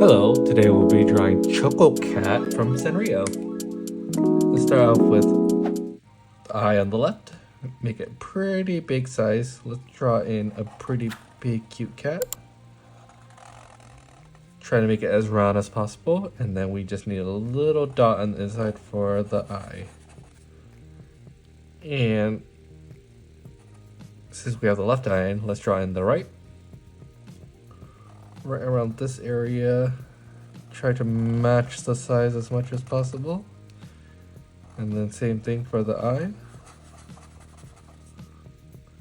Hello, today we'll be drawing Cococat from Sanrio. Let's start off with the eye on the left. Make it pretty big size. Let's draw in a pretty big cute cat. Try to make it as round as possible, and then we just need a little dot on the inside for the eye. And since we have the left eye in, let's draw in the right. Right around this area. Try to match the size as much as possible. And then same thing for the eye.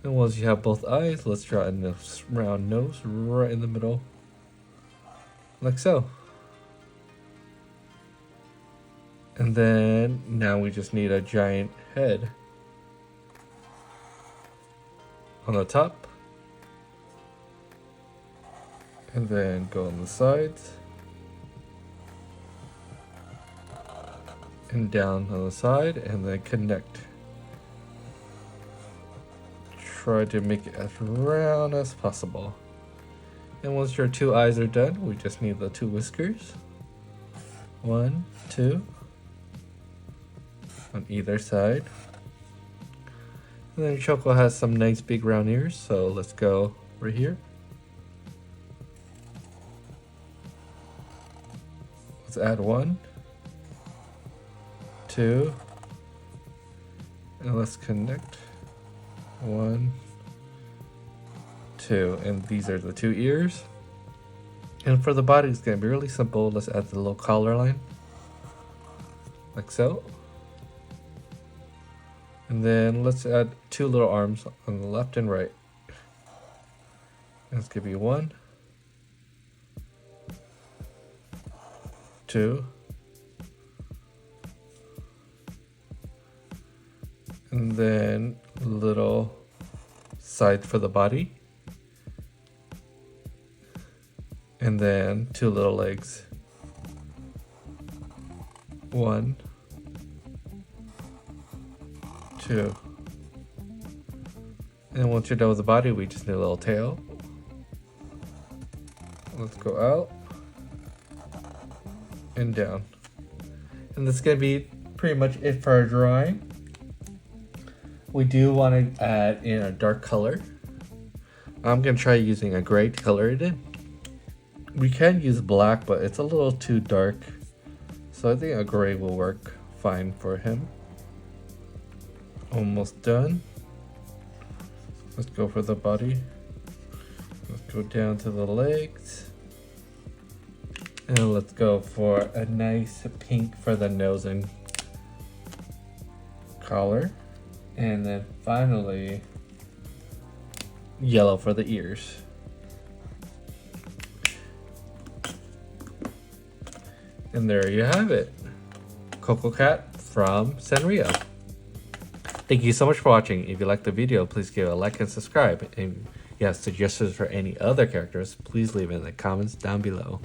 And once you have both eyes, let's draw in a round nose right in the middle. Like so. And then now we just need a giant head on the top. And then go on the sides. And down on the side, and then connect. Try to make it as round as possible. And once your two eyes are done, we just need the two whiskers. 1, 2. On either side. And then Choco has some nice big round ears, so let's go right here. Let's add 1, 2, and let's connect 1, 2, and these are the two ears. And for the body, it's gonna be really simple. Let's add the little collar line, like so. And then let's add two little arms on the left and right. Let's give you 1, 2, and then little side for the body, and then two little legs. 1, 2, and once you're done with the body, we just need a little tail. Let's go out and down, and that's gonna be pretty much it for our drawing. We do want to add in a dark color. I'm gonna try using a gray to color it in. We can use black, but it's a little too dark, so I think a gray will work fine for him. Almost done. Let's go for the body. Let's go down to the legs. And let's go for a nice pink for the nose and collar. And then finally, yellow for the ears. And there you have it. Cococat from Sanrio. Thank you so much for watching. If you liked the video, please give it a like and subscribe. And if you have suggestions for any other characters, please leave it in the comments down below.